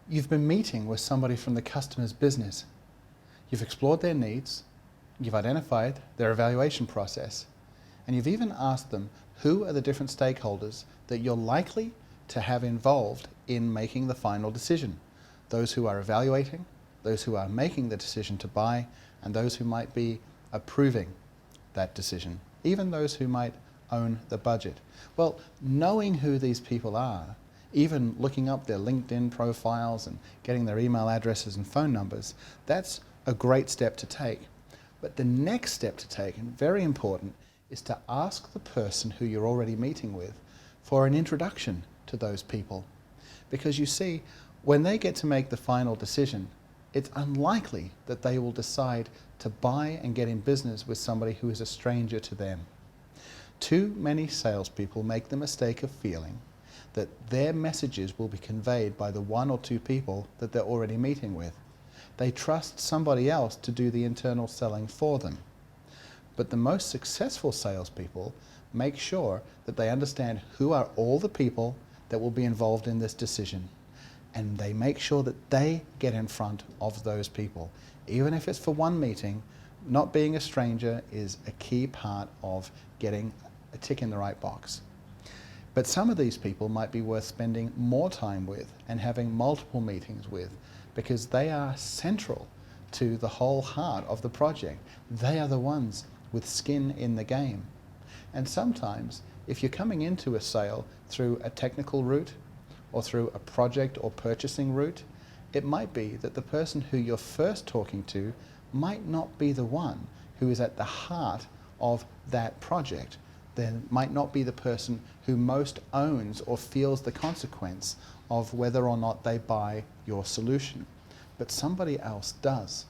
You've been meeting with somebody from the customer's business. You've explored their needs, you've identified their evaluation process, and you've even asked them who are the different stakeholders that you're likely to have involved in making the final decision. Those who are evaluating, those who are making the decision to buy, and those who might be approving that decision, even those who might own the budget. Well, knowing who these people are, even looking up their LinkedIn profiles and getting their email addresses and phone numbers, that's a great step to take. But the next step to take, and very important, is to ask the person who you're already meeting with for an introduction to those people. Because you see, when they get to make the final decision, it's unlikely that they will decide to buy and get in business with somebody who is a stranger to them. Too many salespeople make the mistake of feeling that their messages will be conveyed by the one or two people that they're already meeting with. They trust somebody else to do the internal selling for them. But the most successful salespeople make sure that they understand who are all the people that will be involved in this decision. And they make sure that they get in front of those people. Even if it's for one meeting, not being a stranger is a key part of getting a tick in the right box. But some of these people might be worth spending more time with and having multiple meetings with, because they are central to the whole heart of the project. They are the ones with skin in the game. And sometimes, if you're coming into a sale through a technical route or through a project or purchasing route, it might be that the person who you're first talking to might not be the one who is at the heart of that project. There might not be the person who most owns or feels the consequence of whether or not they buy your solution, but somebody else does.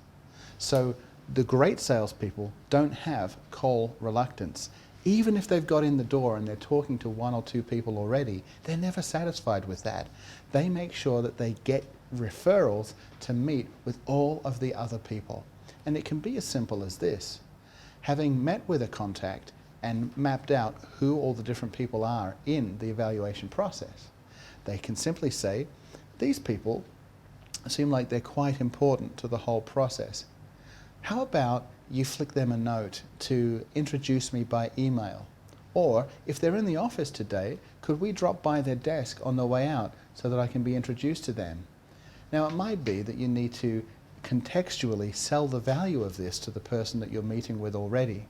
So the great salespeople don't have call reluctance. Even if they've got in the door and they're talking to one or two people already, they're never satisfied with that. They make sure that they get referrals to meet with all of the other people. And it can be as simple as this. Having met with a contact and mapped out who all the different people are in the evaluation process, they can simply say, these people seem like they're quite important to the whole process. How about you flick them a note to introduce me by email? Or if they're in the office today, could we drop by their desk on the way out so that I can be introduced to them? Now, it might be that you need to contextually sell the value of this to the person that you're meeting with already.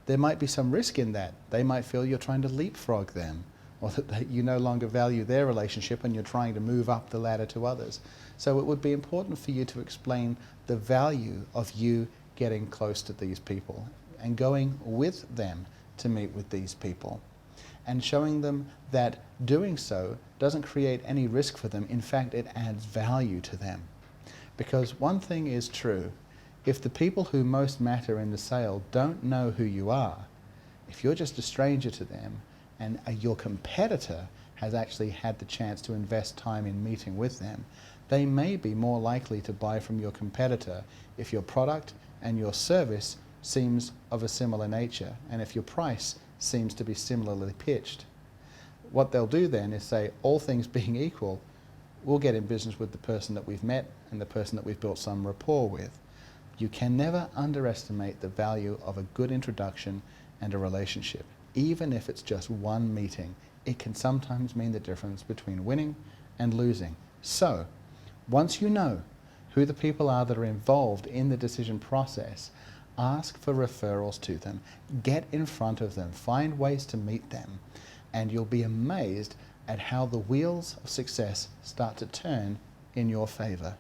There might be some risk in that. They might feel you're trying to leapfrog them, or that you no longer value their relationship and you're trying to move up the ladder to others. So it would be important for you to explain the value of you getting close to these people and going with them to meet with these people, and showing them that doing so doesn't create any risk for them. In fact, it adds value to them. Because one thing is true, if the people who most matter in the sale don't know who you are, if you're just a stranger to them and your competitor has actually had the chance to invest time in meeting with them, they may be more likely to buy from your competitor if your product and your service seems of a similar nature, and if your price seems to be similarly pitched. What they'll do then is say, all things being equal, we'll get in business with the person that we've met and the person that we've built some rapport with. You can never underestimate the value of a good introduction and a relationship. Even if it's just one meeting, it can sometimes mean the difference between winning and losing. So, once you know who the people are that are involved in the decision process, ask for referrals to them, get in front of them, find ways to meet them, and you'll be amazed at how the wheels of success start to turn in your favor.